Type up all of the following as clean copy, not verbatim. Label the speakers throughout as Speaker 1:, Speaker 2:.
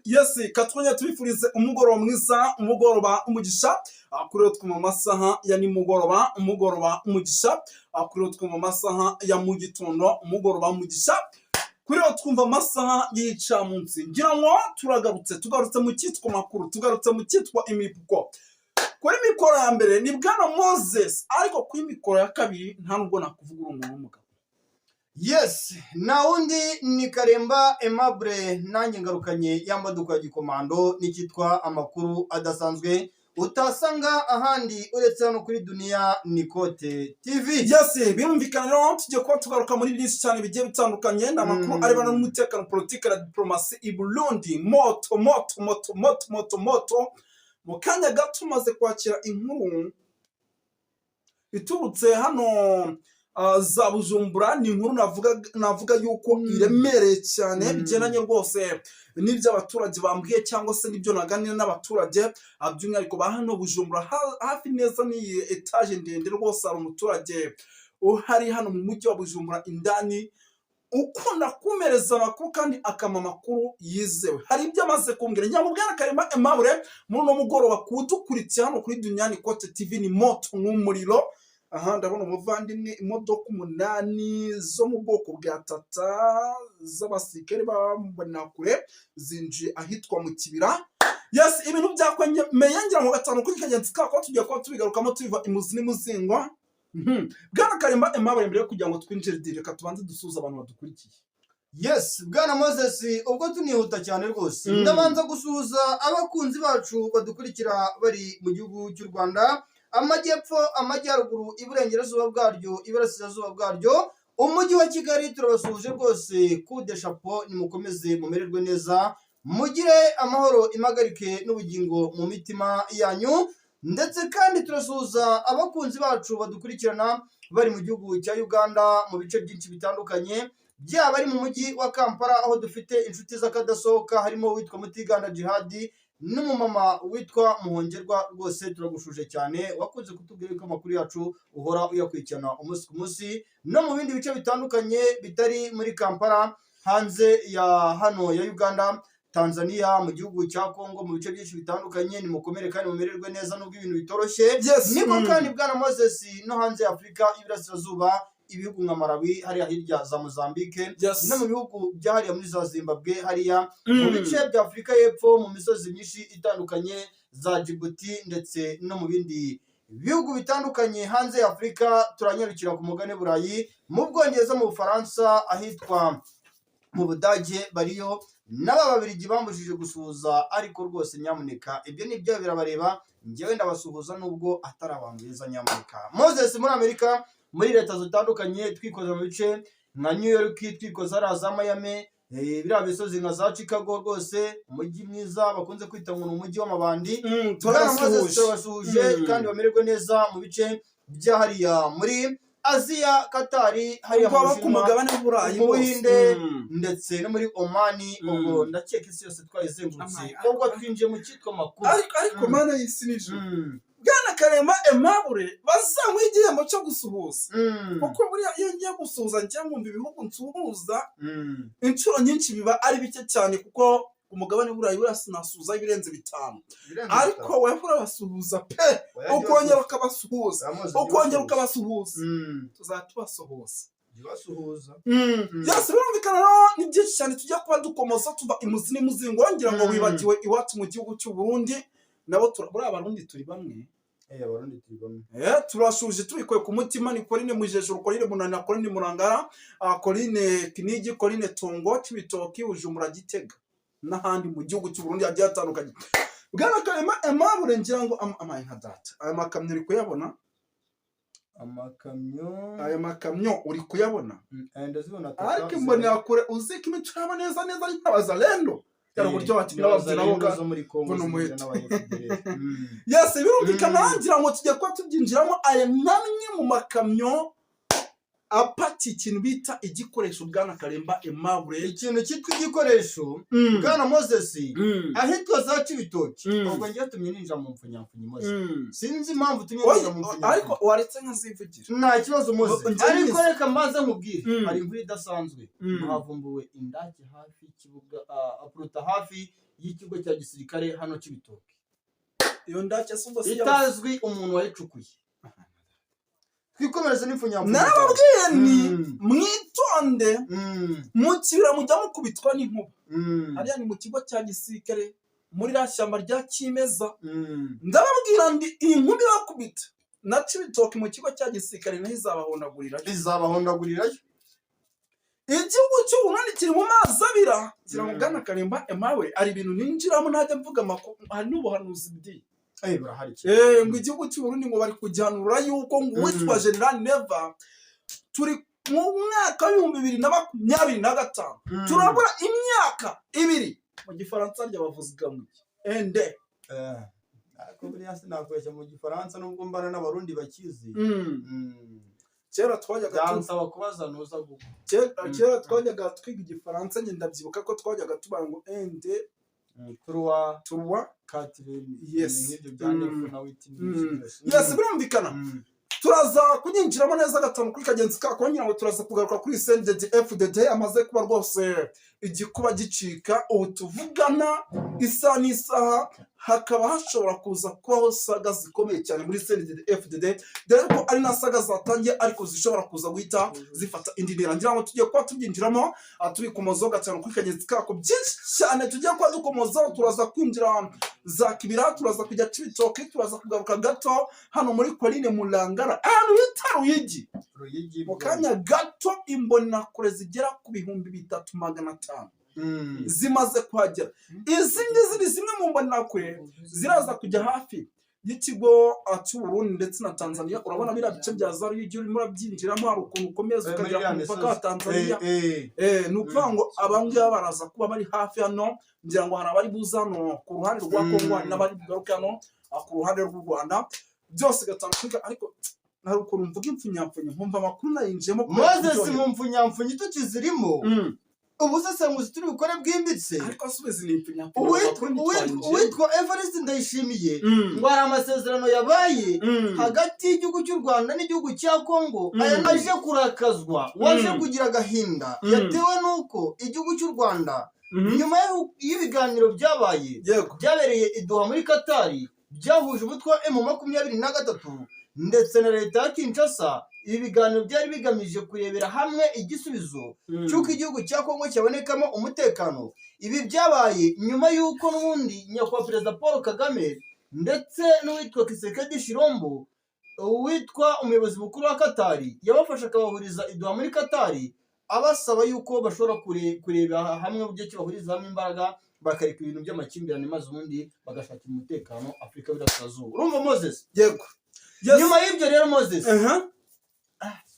Speaker 1: Yes, katwanya tubifurize umugoroba mwiza, umugoroba umugisha, kuri twe mu masaha ya nimugoroba, umugoroba umugisha, kuri twe mu masaha ya mu gitondo, umugoroba umugisha, kuri twumva amasaha y'icamunsi. Ngira ngo tugarutse mu cyitwa makuru, tugarutse mu cyitwa imivugo. Kuri mikoro ya mbere ni Bwana Moses, ariko kuri mikoro ya kabiri nta nubwo nakuvuga umuntu w'umugabo.
Speaker 2: Yes, na undi ni Karemba Aimable, nanjye ngarukanye y'amaduka ya gikomando n'ikitwa amakuru adasanzwe utasanga ahandi uretse hano kuri Dunia Nikote TV.
Speaker 1: Yes, birumvikana rero tujye kuba tugaruka muri byinshi cyane bigiye bitandukanye n'amakuru arebana n'umutekano, politiki na diplomasi i Burundi. Moto mu kanya gato tumaze kwakira inkuru iturutse hano za Bujumbura. Ni inkuru navuga yuko iremereye cyane, bigendanye rwose n'ibyo abaturage bambwiye cyangwa se n'ibyo naganira n'abaturage, by'umwihariko ba hano Bujumbura. Hafi neza n'iyi etaje ndende rwose hari umuturage uhari hano mu mujyi wa Bujumbura indani, ukunda kumereza amakuru kandi akama amakuru yizewe. Hari ibyo amaze kumbwira. Nyamara Bwana Karemba Aimable muri uno mugoroba kudukurikira hano kuri Dunia Nikote TV ni moto n'umuriro. Aha ndabona umuvandimwe, imodoka 8 zo mu bwoko bwa Tata z'abasirikare b'ambonakure zinjiye ahitwa mu Kibira. Yes, ibintu byakwenye meyengira mu gatanu kuri kagenzi kako tujya kwa tubigarukamo tubiva imuzi n'imuzingwa. Bwana Karemba Aimable, mbere yo kugira ngo twinjire direka tubanze dusuza abantu badukurikiye.
Speaker 2: Yes, Bwana Moses, ubwo tunihuta cyane rwose. Ndabanza gusuhuza abakunzi bacu badukurikira bari mu gihugu cy'u Rwanda, amajyepfo, amajyaruguru, iburengerazuba bwaryo, iburasirazuba bwaryo, umujyi wa Kigali turabasuhuje rwose. Kude chapeau, nimukomeze mumererwe neza, mugire amahoro, impagarike n'ubugingo mu mitima yanyu. Ndetse kandi turasuhuza abakunzi bacu badukurikirana bari mu gihugu cya Uganda mu bice byinshi bitandukanye, byaba ari mu mujyi wa Kampala aho dufite inshuti z'akadasohoka, harimo witwa Mutiganda Jihadi n'umumama witwa Muhongerwa. Rwose turagushuje cyane, wakunze kutubwira ko amakuru yacu uhora uyakurikirana umunsi ku munsi, no mu bindi bice bitandukanye bitari muri Kampala, hanze ya hano ya Uganda, Tanzania, mu gihugu cya Kongo, mu bice byinshi bitandukanye. Nimukomere kandi mumererwe neza nubwo ibintu bitoroshye.
Speaker 1: Yes.
Speaker 2: Niko kandi Bwana Moses no hanze ya Afurika y'Iburasirazuba, ibihugu nka Malawi hariya hirya za Mozambique,
Speaker 1: Yes.
Speaker 2: no mu bihugu bya hariya muri za Zimbabwe hariya mu bice bya Afurika y'Epfo, mu misozi myinshi itandukanye za Djibouti, ndetse no mu bindi bihugu bitandukanye hanze ya Afurika. Turanyarukira ku mugane Burayi, mu Bwongereza, mu Bufaransa, ahitwa mu Budage bariyo n'ababirigi bambujije gusuhuza, ariko rwose nyamuneka ibyo nibyo birabareba, njyewe ndabasuhuza nubwo atari abantu beza. Nyamuneka Moses, muri Amerika, muri leta zitandukanye, twikoza mu bice nka New York, twikoza hariya za Miami, biriya bisozi nka za Chicago, rwose umujyi mwiza bakunze kwita ngo ni umujyi w'amabandi. Turabasuhuje kandi bamererwe neza mu bice bya hariya muri Aziya, Katari, hariya
Speaker 1: ku mugabane w'Uburayi,
Speaker 2: mu Buhinde, ndetse no muri Omani. Ubwo ndakeka isi yose twayizengurutse, ubwo twinjiye mu cyitwa makuru.
Speaker 1: Ariko mana y'isi n'ijuru, Bwana Karemba Aimable bazamuha igihembo cyo gusuhuza. Kuko buriya iyo ngiye gusuhuza njya mu bihugu nsuhuza, inshuro nyinshi biba ari bike cyane, kuko umugabane w'Uburayi sinasuhuza ibirenze 5. Ariko wowe urabasuhuza pe, ukongera ukabasuhuza, ukongera ukabasuhuza, tuzatubasuhuza. Yes, birumvikana rero ni byinshi cyane tujya kuba dukomoza tuva imuzi n'imuzingo. Ngira ngo wibagiwe iwacu mu gihugu cy'u Burundi, nabo buri abarundi turi bamwe.
Speaker 2: Abarundi turi bamwe.
Speaker 1: Turashuje tubikoye ku mutima. Ni Coline Mujejuru, Coline Munana, Coline Murangara, Coline Kinigi, Coline Tongo, Cibitoki, Bujumbura, Gitega n'ahandi mu gihugu cy'u Burundi hagiye hatandukanye. Bwana Karemba Aimable, ngira ngo amaye nka data, aya makamyo uri kuyabona? Aya makamyo uri kuyabona?
Speaker 2: Ndazibona.
Speaker 1: Ariko mbonera kure uziko imico yaba neza neza ari nk'abazalendo. Yaro buryo batina babyina boga
Speaker 2: zo muri Kongo
Speaker 1: n'abayefudere. Yes, birumvikana ngira ngo tujye kwa tubyinjiramo. Aya namwe mu makamyo apati ikintu bita igikoresho. Bwana Karemba Aimable,
Speaker 2: ikintu cyitwa igikoresho, Bwana Moses, ahitwa za Cibitoki. Ubwo ngiye tumye ninja mu mfunyamfunyi Moses, sinzi impamvu tumye ninja mu mfunyamfunyi, ariko
Speaker 1: waretse nkazivugira
Speaker 2: nta kibazo Moses. Ariko reka mbanze nkubwire, hari imvura idasanzwe, havumbuwe indake hafi kibuga, apuruta hafi y'ikigo cya gisirikare hano Cibitoke,
Speaker 1: iyo ndake se ubwo
Speaker 2: itazwi umuntu wayicukuye. Twikomereze n'ipfunyapfunya.
Speaker 1: narababwiye ni mwitonde mu kibira mujya mukubitwa n'inkuba. hariya ni mu kigo cya gisirikare muri ra shyamba rya kimeza. ndababwira ndi iyi nkuba ibakubita na Cibitoke mu kigo cya gisirikare naho
Speaker 2: izabahondagurirayo.
Speaker 1: igihugu cy'Uburundi kiri mu mazi abira kira mu Bwana Karemba Aimable ari ibintu ninjiramo ntajya mvuga amakuru hari n'ubuhanuzi bw'i
Speaker 2: burahari
Speaker 1: ngo igihugu cy'Uburundi ngo bari kugihanura yuko ngo witwa General Neva turi mu mwaka wa 2025 turabura imyaka 2 mu gifaransa ry'abavuzi gamwe ende
Speaker 2: ko buriya sinakoresha mu gifaransa nubwo mbana n'abarundi bakizi.
Speaker 1: kera twajyaga
Speaker 2: nsaba kubaza nuza guko
Speaker 1: kera twajyaga twiga igifaransa ngenda byibuka ko twajyaga tubara ngo ende
Speaker 2: turwa Catherine n'ibyo byandefu na witini.
Speaker 1: yes birumvikana. turaza kunyinjiramo neza gatanu kuri kagenzi kako ngira ngo turaza kugaruka kuri CNDD-FDD amaze kuba rwose igikuba gicika ubu tuvugana isa n'isaha hakaba hashobora kuza kubaho saga zikomeye cyane muri CNDD-FDD dore ko ari na saga zatangiye ariko zishobora kuza guhita zifata indi ntera. ngira ngo tugiye kuba tubyinjiramo tubikomozaho gatanu kuri kagenzi kako byinshi cyane tugiye kuba dukomozaho. turaza kwinjira za Kibira, turaza kujya Cibitoke, turaza kugaruka gato hano muri Coline Mulangara ahantu bita Ruyigi mu kanya gato imbonakure zigera ku 3500 zimaze kuhagera. izi ngizi zimwe mu mbonakure ziraza kujya hafi y'ikigo cy'Uburundi ndetse na Tanzania. urabona biriya bice bya za Ruyigi urimo urabyinjiramo hari ukuntu ukomeza ukagera ku mupaka wa Tanzania. ni ukuvuga ngo abangaba baraza kuba bari hafi hano. ngira ngo hari abari buza hano ku ruhande rwa Kongo hari n'abari bugaruke hano ku ruhande rw'u Rwanda byose gatandukanye. ariko hari ukuntu mvuga impfunyapfunya nkumva amakuru nayinjiyemo
Speaker 2: Moses mu mpfunyapfunya tukizirimo. ubusesenguzi turi bukore bwimbitse
Speaker 1: ariko asubiza ni impfunyapfunya.
Speaker 2: uwitwa Evariste Ndayishimiye ngo hari amasezerano yabaye hagati y'igihugu cy'u Rwanda n'igihugu cya Kongo. aya naje kurakazwa waje kugira agahinda yatewe n'uko igihugu cy'u Rwanda nyuma y'ibiganiro byabereye i Doha muri Katari byahuje umutwe wa M23 ndetse na leta ya Kinshasa. ibi biganiro byari bigamije kurebera hamwe igisubizo cy'uko igihugu cya Kongo cyabonekamo umutekano. ibi byabaye nyuma y'uko n'ubundi nyakubahwa Perezida Paul Kagame ndetse n'uwitwa Kisekedi Shirombo uwitwa umuyobozi mukuru wa Katari yabafasha akabahuriza i Doha muri Katari abasaba yuko bashobora kureba hamwe uburyo ki bahuriza hamwe imbaraga bakareka ibintu by'amakimbirane maze ubundi bagashakira umutekano Afurika y'Iburasirazuba. urumva Moses?
Speaker 1: yego.
Speaker 2: nyuma y'ibyo rero Moses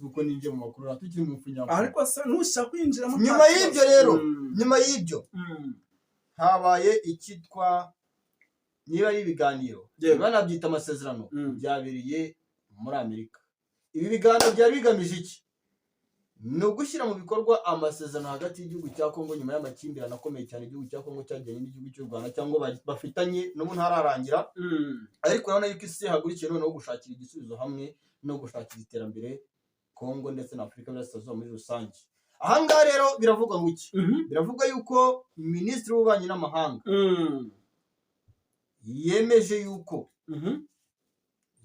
Speaker 2: uko ninjye mu makuru tukiri mu mfunyapfunya
Speaker 1: ariko se nushaka kwinjiramo.
Speaker 2: nyuma y'ibyo rero nyuma y'ibyo habaye ikitwa niba ari ibiganiro banabyita amasezerano byabereye muri Amerika. ibi biganiro byari bigamije iki? ni ugushyira mu bikorwa amasezerano hagati y'igihugu cya Kongo nyuma y'amakimbirane akomeye cyane igihugu cya Kongo cyagiranye n'igihugu cy'u Rwanda cyangwa bafitanye n'ubu ntararangira. ariko urabona yuko isi hagurukiye noneho gushakira igisubizo hamwe no gushakira iterambere Kongo ndetse na Afurika y'Iburasirazuba muri rusange. ahangaha rero biravuga ngo iki? biravuga yuko Minisitiri w'Ububanyi n'Amahanga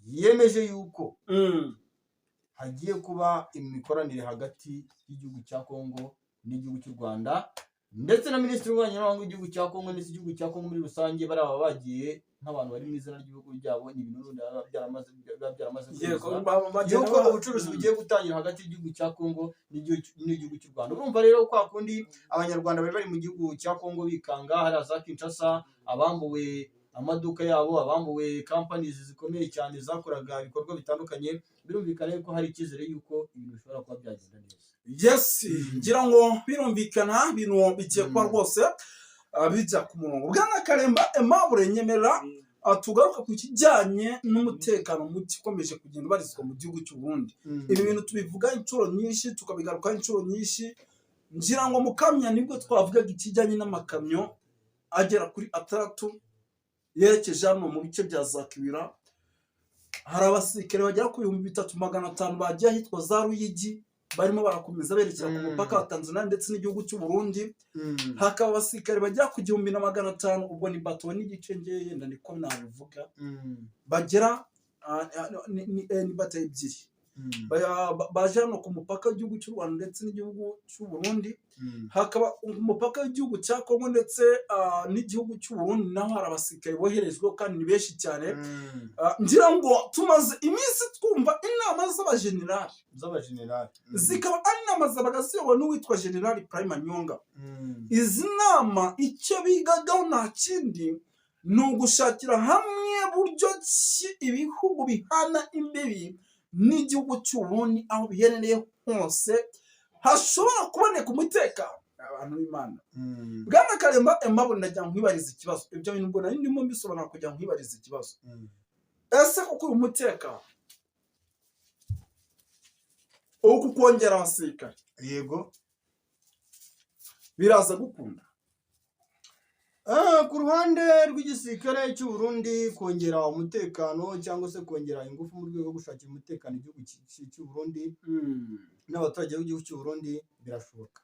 Speaker 2: yemeje yuko hagiye kuba imikoranire hagati y'igihugu cya Kongo n'igihugu cy'u Rwanda ndetse na Minisitiri w'Ububanyi n'Amahanga w'igihugu cya Kongo ndetse igihugu cya Kongo muri rusange baraba bagiye nk'abantu bari mu izina ry'ibihugu byabo. ni ibintu biba byaramaze yuko ubucuruzi bugiye gutangira hagati y'igihugu cya Kongo n'igihugu cy'u Rwanda. urumva rero kwa kundi abanyarwanda bari mu gihugu cya Kongo bikanga hari za Kinshasa abambuwe amaduka yabo abambuwe companies zikomeye cyane zakoraga ibikorwa bitandukanye. birumvikana ko hari icyizere yuko ibintu bishobora kuba byagenda neza.
Speaker 1: yes ngira ngo birumvikana bino bigiye kuba rwose bijya ku murongo. Bwana Karemba Aimable nyemerera tugaruka ku kijyanye n'umutekano muke ukomeje kugenda ubarizwa mu gihugu cy'u Burundi. ibi bintu tubivuga inshuro nyinshi tukabigarukaho inshuro nyinshi. ngira ngo mu kamya nibwo twavugaga ikijyanye n'amakamyo agera kuri 6 yerekeje hano mu bice bya za Kibira. hari abasirikare bagera ku 3500 bagiye ahitwa za Ruyigi barimo barakomeza berekera ku mupaka wa Tanzania ndetse n'igihugu cy'u Burundi. Hakaba abasirikare bagera ku 1500, ubwo ni bato n'igice ngeye yenda niko nabivuga, bagera ni bato ebyiri baje hano ku mupaka w'igihugu cy'u Rwanda ndetse n'igihugu cy'u Burundi. Hakaba umupaka w'igihugu cya Kongo ndetse n'igihugu cy'u Burundi naho hari abasirikare boherejwe kandi ni benshi cyane. Ngira ngo tumaze iminsi twumva inama z'abajenerali zikaba ari inama zabaga ziyobowe n'uwitwa General Prime Nyonga. Izi nama icyo bigagaho nta kindi ni ugushakira hamwe buryo ki ibihugu bihana imbibi n'igihugu cy'u Burundi aho biherereye hose hashobora kuboneka umutekano. Abantu b'Imana, Bwana Karemba Aimable, najya nkwibariza ikibazo. Ibyo bintu mbona ndimo mbisobanura kujya nkwibariza ikibazo. Ese kuko uyu mutekano uku kongera abasirikare,
Speaker 2: yego,
Speaker 1: biraza gukunda?
Speaker 2: Ku ruhande rw'igisirikare cy'u Burundi kongera umutekano cyangwa se kongera ingufu mu rwego rwo gushakira umutekano igihugu cy'u Burundi n'abaturage b'igihugu cy'u Burundi birashoboka.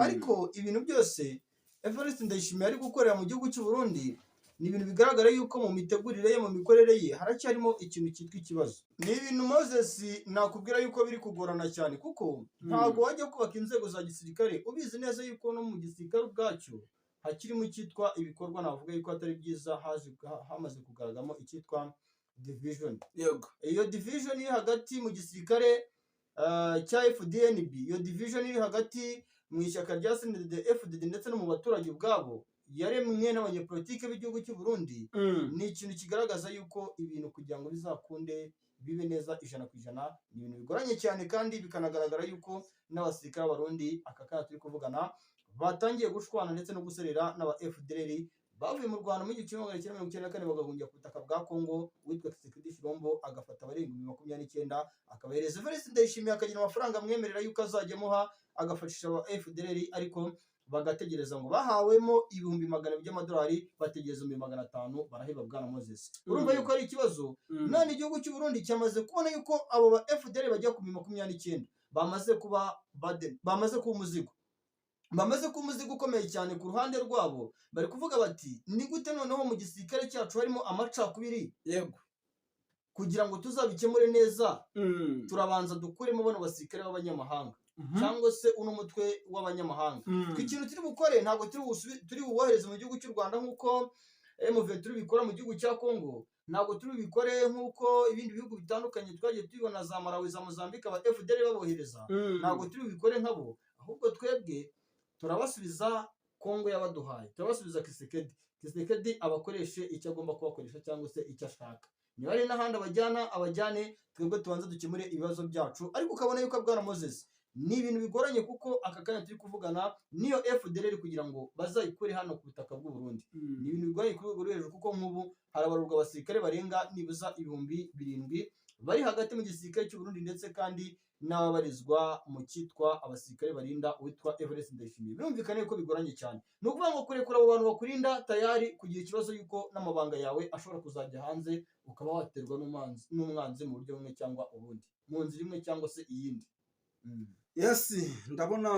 Speaker 2: Ariko ibintu byose Evariste Ndayishimiye ari gukorera mu gihugu cy'u Burundi ni ibintu bigaragara yuko mu mitegurire ye, mu mikorere ye haracyarimo ikintu cyitwa ikibazo. Ni ibintu Moses nakubwira yuko biri kugorana cyane, kuko ntabwo wajya kubaka inzego za gisirikare ubizi neza yuko no mu gisirikare ubwacyo hakirimo icyitwa ibikorwa navuga yuko atari byiza. Hamaze kugaragaramo icyitwa division.
Speaker 1: Yego,
Speaker 2: iyo division iri hagati mu gisirikare cya FDNB, iyo division iri hagati mu ishyaka rya CNDD-FDD ndetse no mu baturage ubwabo yaremwe n'abanyepolitike b'igihugu cy'u Burundi. Ni ikintu kigaragaza yuko ibintu kugira ngo bizakunde bibe neza 100% ni ibintu bigoranye cyane, kandi bikanagaragara yuko n'abasirikare b'Abarundi aka kanya turi kuvugana batangiye gushwana ndetse no guserera n'aba FDLR bavuye mu Rwanda mu 1994 bagahungira ku butaka bwa Kongo. Witwa Tshisekedi Chilombo agafata abarenga 29 akabahereza Evariste Ndayishimiye akagira amafaranga amwemerera yuko azajya amuha agafashisha aba FDLR, ariko bagategereza ngo bahawemo ibihumbi 200 by'amadolari, bategereza 500 baraheba. Bwana Moses, urumva yuko ari ikibazo. None igihugu cy'u Burundi cyamaze kubona yuko abo ba FDLR bajya ku 29 bamaze kuba umuzigo, bamaze ku umuzigo ukomeye cyane ku ruhande rwabo. Bari kuvuga bati ni gute noneho mu gisirikare cyacu harimo amacakubiri,
Speaker 1: yego,
Speaker 2: kugira ngo tuzabikemure neza turabanza dukuremo bano basirikare b'abanyamahanga cyangwa se uno mutwe w'abanyamahanga. Ikintu turi bukore ntabwo turi buwohereze mu gihugu cy'u Rwanda nk'uko M23 bikora mu gihugu cya Kongo, ntabwo turi bikore nk'uko ibindi bihugu bitandukanye twagiye tubibona za Malawi, za Mozambique aba FDL babohereza. Ntabwo turi bikore nkabo, ahubwo twebwe turabasubiza Kongo yabaduhaye, turabasubiza Kisekedi abakoreshe icyo agomba kubakoresha cyangwa se icyo ashaka. Niba ari n'ahandi abajyane, twebwe tubanza dukemure ibibazo byacu. Ariko ukabona yuko Bwana Moses ni ibintu bigoranye, kuko aka kanya turi kuvugana niyo FDLR kugira ngo bazayikure hano ku butaka bw'u Burundi ni ibintu bigoranye ku rwego rwo hejuru, kuko nk'ubu harabarurwa abasirikare barenga nibuza 7,000 bari hagati mu gisirikare cy'u Burundi, ndetse kandi n'ababarizwa mu cyitwa abasirikare barinda uwitwa Evariste Ndayishimiye. Birumvikane ko bigoranye cyane. Ni ukuvuga ngo kurekura abo bantu bakurinda tayari kugira ikibazo yuko n'amabanga yawe ashobora kuzajya hanze, ukaba waterwa n'umwanzi mu buryo bumwe cyangwa ubundi, mu nzira imwe cyangwa se iyindi.
Speaker 1: Yes, ndabona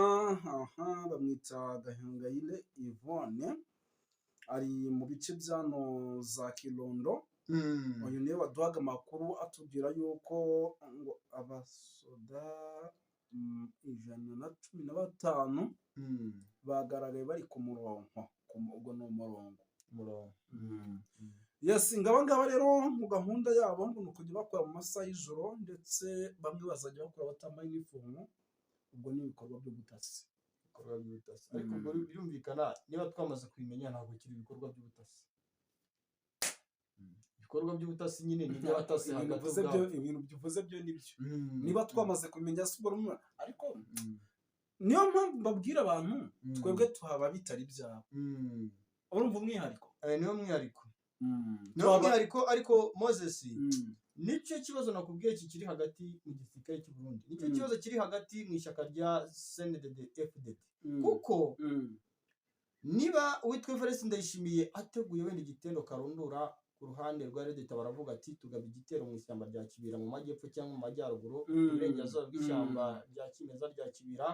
Speaker 1: bamwita Gahingayire Yvonne ari mu bice byano za Kirundo. Uyu niwe waduhaga amakuru atubwira yuko ngo abasoda 115 bagaragaye bari ku murongo, ubwo ni umurongo. Yes, ngaba rero mu gahunda yabo ngo nukujya bakora mu masaha y'ijoro, ndetse bamwe bazajya bakora batambaye uniform. Ubwo ni ibikorwa by'ubutasi,
Speaker 2: ariko ubwo birumvikana niba twamaze kubimenya ntabwo kiri ibikorwa by'ubutasi. Ibikorwa by'ubutasi nyine ni by'abatasi hagati ubwabo.
Speaker 1: Ibintu bivuze byo nibyo niba twamaze kumenya sibwo rumwe, ariko niyo mpamvu mbabwira abantu twebwe tuhaba bitari byabo. Urumva umwihariko?
Speaker 2: Niyo mwihariko, niyo mwihariko. Ariko Moses, nicyo kibazo nakubwiye kiri hagati mu gisirikare cy'u Burundi, nicyo kibazo kiri hagati mu ishyaka rya CNDD-FDD, kuko niba uwitwa Evariste Ndayishimiye ateguye wenda igitendo karundura ku ruhande rwa Reddit baravuga ati tugaba igitero mu ishyamba rya Kibira mu majyepfo cyangwa mu majyaruguru iburengerazuba bw'ishyamba rya kimeza rya Kibira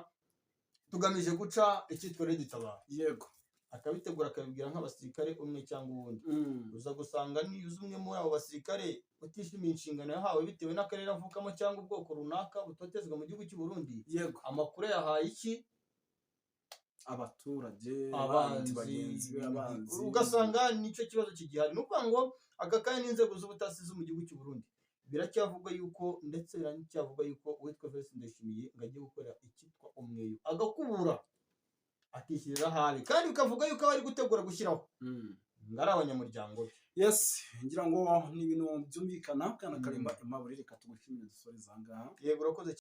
Speaker 2: tugamije guca icyitwa Reddit aba
Speaker 1: yego
Speaker 2: akabitegura akabibwira nk'abasirikare umwe cyangwa uwundi uza gusanga niyuze umwe muri abo basirikare utishimiye inshingano yahawe bitewe n'akarere avukamo cyangwa ubwoko runaka butotezwa mu gihugu cy'u Burundi
Speaker 1: yego
Speaker 2: amakuru yahaye iki
Speaker 1: abaturage
Speaker 2: abanzi
Speaker 1: bagenzi be abanzi
Speaker 2: ugasanga nicyo kibazo kigihari ni ukuvuga ngo aka kanya n'inzego z'ubutasi zo mu gihugu cy'u Burundi biracyavugwa yuko ndetse biracyavuga yuko uwitwa Felix Ndayishimiye ngo agiye gukora icyitwa umweyo agakubura akishyirira habi kandi bikavuga yuko bari gutegura gushyiraho ngo ari abanyamuryango be
Speaker 1: yes ngira ngo ni ibintu byumvikana kana karimba Aimable reka tugushimire dusore zangaha
Speaker 2: yego urakoze.